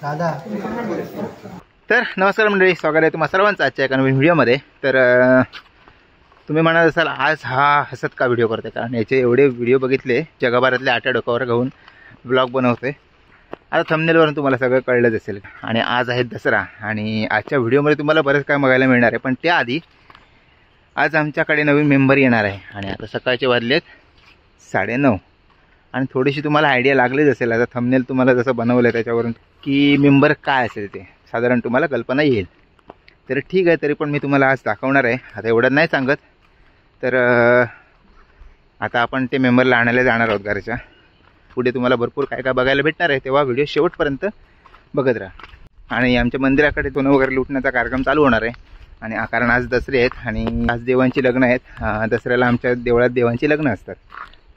दादा तर नमस्कार मंडळी, स्वागत आहे तुम्हा सर्वांचं आजच्या एका नवीन व्हिडिओमध्ये. तर तुम्ही म्हणत असाल आज हा हसत का व्हिडिओ करते, कारण याचे एवढे व्हिडिओ बघितले जगभरातले आट्या डोक्यावर घेऊन ब्लॉग बनवते. आता थंबनेलवरून तुम्हाला सगळं कळलंच असेल. आणि आज आहे दसरा आणि आजच्या व्हिडिओमध्ये तुम्हाला बरंच काय बघायला मिळणार आहे. पण त्याआधी आज आमच्याकडे नवीन मेंबर येणार आहे आणि आता सकाळचे वाजलेत 9:30 आणि थोडीशी तुम्हाला आयडिया लागलीच असेल. आता थंबनेल तुम्हाला जसं बनवलं आहे त्याच्यावरून की मेंबर काय असेल ते साधारण तुम्हाला कल्पना येईल. तर ठीक आहे, तरी पण मी तुम्हाला आज दाखवणार आहे. आता एवढं नाही सांगत. तर आता आपण ते मेंबरला आणायला जाणार आहोत घरच्या. पुढे तुम्हाला भरपूर काय काय बघायला भेटणार आहे, तेव्हा व्हिडिओ शेवटपर्यंत बघत राहा. आणि आमच्या मंदिराकडे सोनं वगैरे लुटण्याचा कार्यक्रम चालू होणार आहे. आणि कारण आज दसरे आहेत आणि आज देवांची लग्न आहेत. दसऱ्याला आमच्या देवळात देवांची लग्न असतात,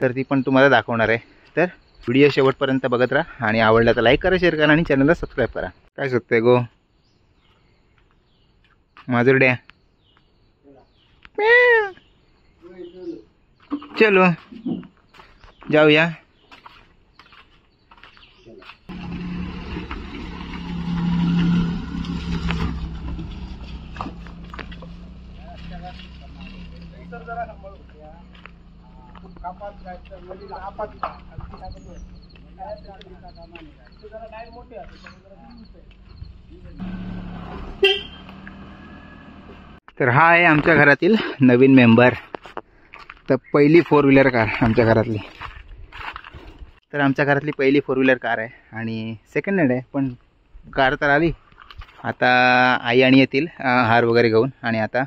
तर ती पण तुम्हाला दाखवणार आहे. तर व्हिडिओ शेवटपर्यंत बघत राहा आणि आवडला तर लाईक करा, शेअर करा आणि चॅनलला सबस्क्राईब करा. काय सुचतंय गो माजुरड्या? चलो जाऊया. तर हा आहे आमच्या घरातील नवीन मेंबर. तर पहिली 4 व्हीलर कार आमच्या घरातली. तर आमच्या घरातली पहिली 4 व्हीलर कार आहे आणि सेकंड हँड आहे, पण कार तर आली. आता आई आणि येतील हार वगैरे घेऊन आणि आता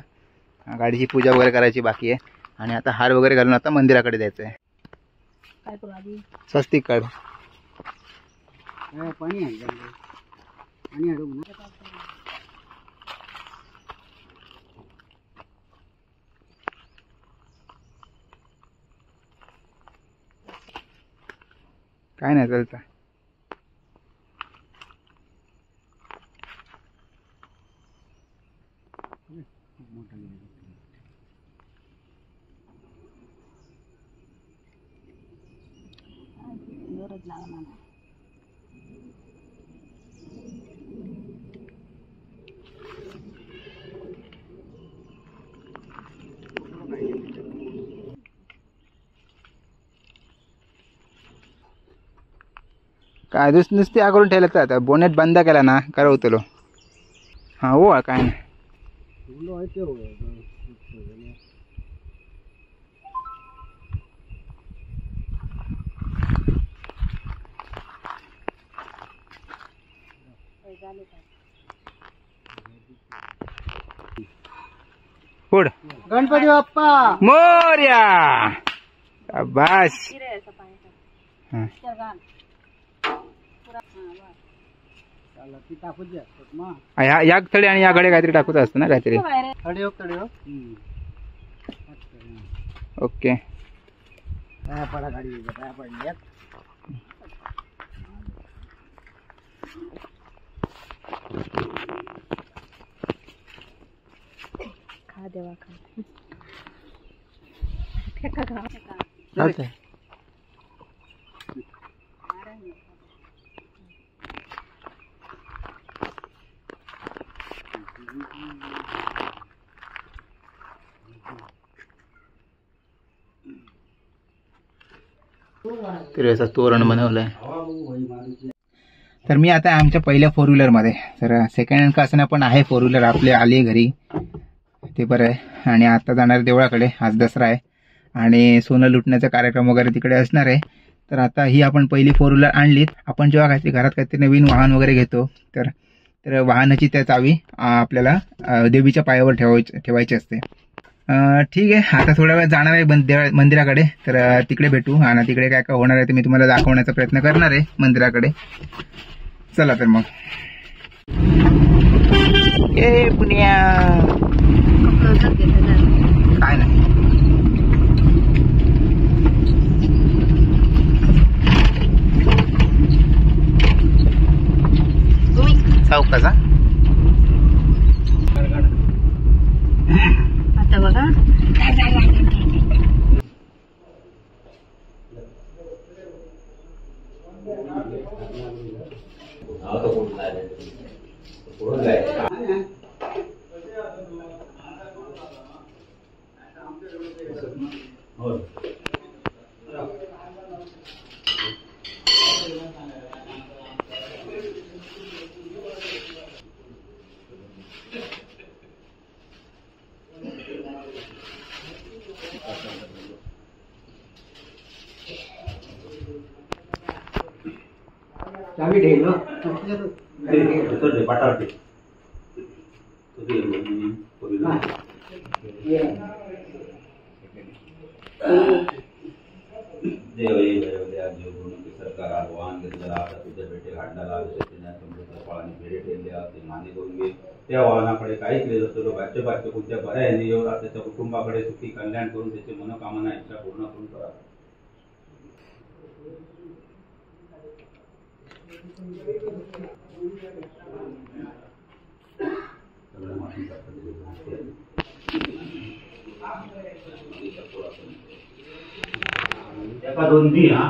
गाडीची पूजा वगैरे करायची बाकी आहे. आणि आता हार वगैरे घालून आता मंदिराकडे जायचं आहे. काय करू आधी? स्वस्तिक काढ. पाणी आहे पाणी आहे. काय नाही चालतं. काय नुसते करून ठेवलं तर आता बोनेट बंद केला ना करवतलो. हां हो काय नाही. पुढ गणपती बाप्पा मोरया. बस या थडे आणि या गडे काहीतरी टाकूच असतं ना काहीतरी. ओके खा देवा चालतंय. तर याचा तोरण बनवलाय. तर मी आता आमच्या पहिल्या 4 व्हीलरमध्ये. तर सेकंड हँड का असं पण आहे 4 व्हीलर आपली आली घरी, ते बरं आहे. आणि आता जाणार देवळाकडे. आज दसरा आहे आणि सोनं लुटण्याचा कार्यक्रम वगैरे तिकडे असणार आहे. तर आता ही आपण पहिली 4 व्हीलर आणलीत. आपण जेव्हा काहीतरी घरात काहीतरी नवीन वाहन वगैरे घेतो तर वाहनाची त्या चावी आपल्याला देवीच्या पायावर ठेवायची असते. ठीक आहे, आता थोडा वेळ जाणार आहे मंदिराकडे. तर तिकडे भेटू आणि तिकडे काय काय होणार आहे ते मी तुम्हाला दाखवण्याचा प्रयत्न करणार आहे मंदिराकडे. चला तर मग. ए पुण्या काय नाही. चौकाचा आता बघा चावी ढेल बटाटे सरकार आव्हान घेतलेलं आता तुझ्या भेटे घाटला फळांनी भेटे ठेवल्या ते मान्य करून घे त्या आव्हानाकडे काही केलं जातं बाच्य बाच्य कोणत्या बऱ्या यांनी येऊन त्याच्या कुटुंबाकडे सुखी कल्याण करून त्याची मनोकामना इच्छा पूर्ण करून करा. दोन दी हा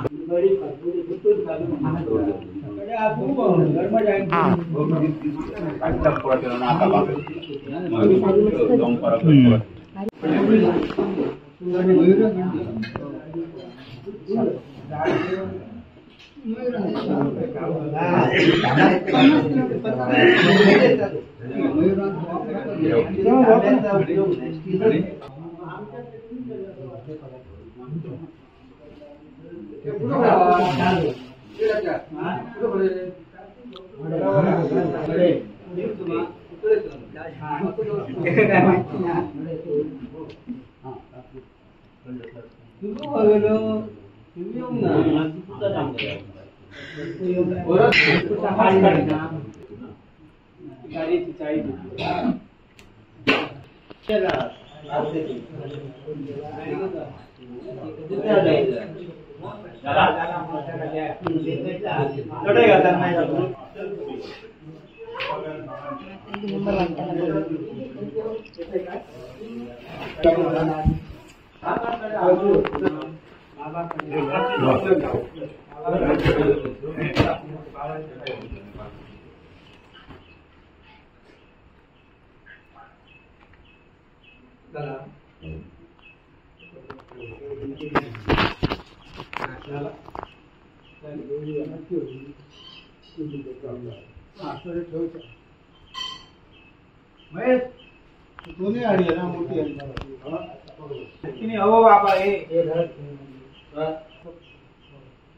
अहो बाबा हे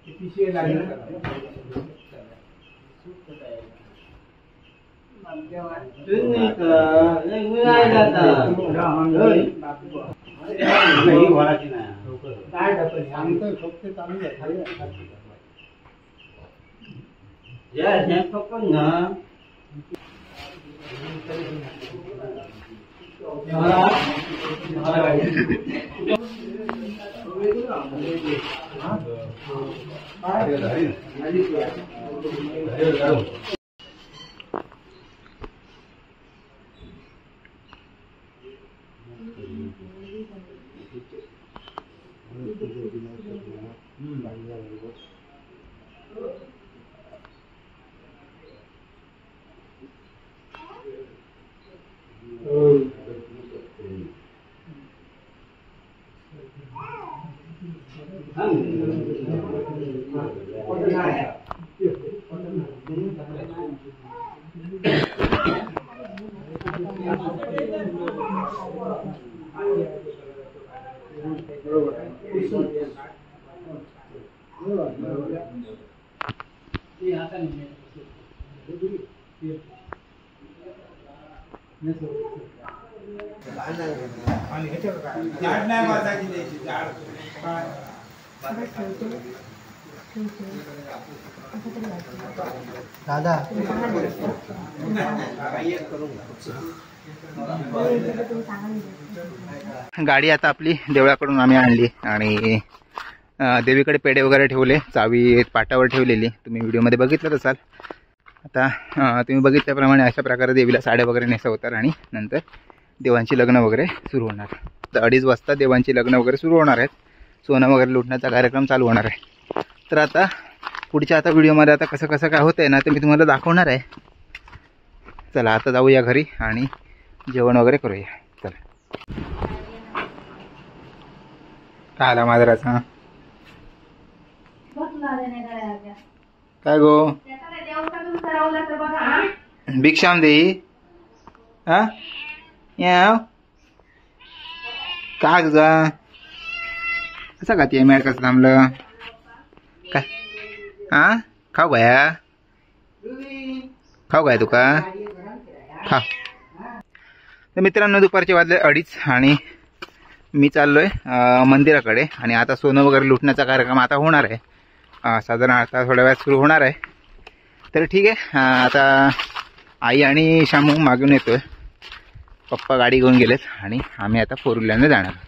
किती शेर लागेल दादा गाडी आता आपली देवळाकडून आम्ही आणली आणि देवीकडे पेढे वगैरे ठेवले, चावी पाटावर ठेवलेली, तुम्ही व्हिडिओमध्ये बघितलं असाल. आता तुम्ही बघितल्याप्रमाणे अशा प्रकारे देवीला साड्या वगैरे नेसवतात आणि नंतर देवांची लग्न वगैरे सुरू होणार. तर 2:30 वाजता देवांची लग्न वगैरे सुरू होणार आहेत. सोनं वगैरे लुटण्याचा कार्यक्रम चालू होणार आहे. तर आता पुढच्या आता व्हिडिओमध्ये आता कसं कसं काय होतं आहे ना ते मी तुम्हाला दाखवणार आहे. चला आता जाऊया घरी आणि जेवण वगैरे करूया. चला काय आला मांजराचा काय गो भिक्षाम दे हा याव का तुझा कसं का ते मॅड कसं थांबलं काय हा खाऊ गाया खाऊ काय तुका खा. तर मित्रांनो दुपारचे वाजले 2:30 आणि मी चाललोय मंदिराकडे आणि आता सोनं वगैरे लुटण्याचा कार्यक्रम आता होणार आहे. साधारण आता थोड्या वेळात सुरू होणार आहे. तर ठीक आहे आता आई आणि शामू मागून येतोय. पप्पा गाडी घेऊन गेलेत आणि आम्ही आता 4 व्हीलरने जाणार.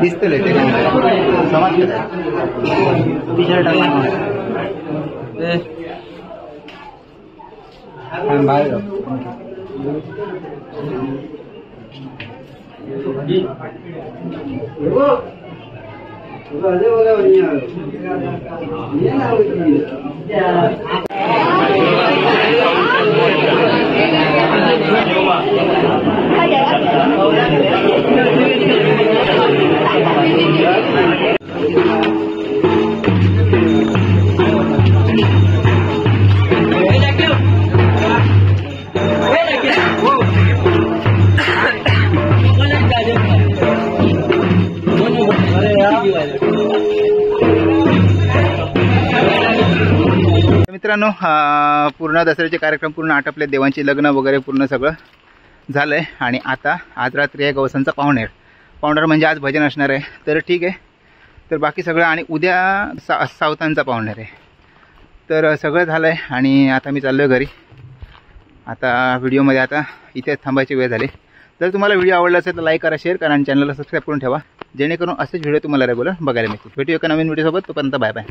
दिसतले ते बाहेर मित्रांनो, पूर्ण दसऱ्याचे कार्यक्रम पूर्ण आटपले, देवांची लग्न वगैरे पूर्ण सगळं झालं आहे. आणि आता आज रात्री आहे गवसांचा पाहुणेर म्हणजे आज भजन असणार आहे. तर ठीक आहे, तर बाकी सगळं आणि उद्या सावतांचा पाहुणेर आहे. तर सगळं झालं आहे आणि आता मी चाललो आहे घरी. आता व्हिडिओमध्ये आता इथे थांबायची वेळ झाली. जर तुम्हाला व्हिडिओ आवडला असेल तर लाईक करा, शेअर करा आणि चॅनलला सबस्क्राईब करून ठेवा, जेणेकरून असेच व्हिडिओ तुम्हाला रेग्युलर बघायला मिळतील. भेटू एका नवीन व्हिडिओसोबत. तोपर्यंत बाय बाय.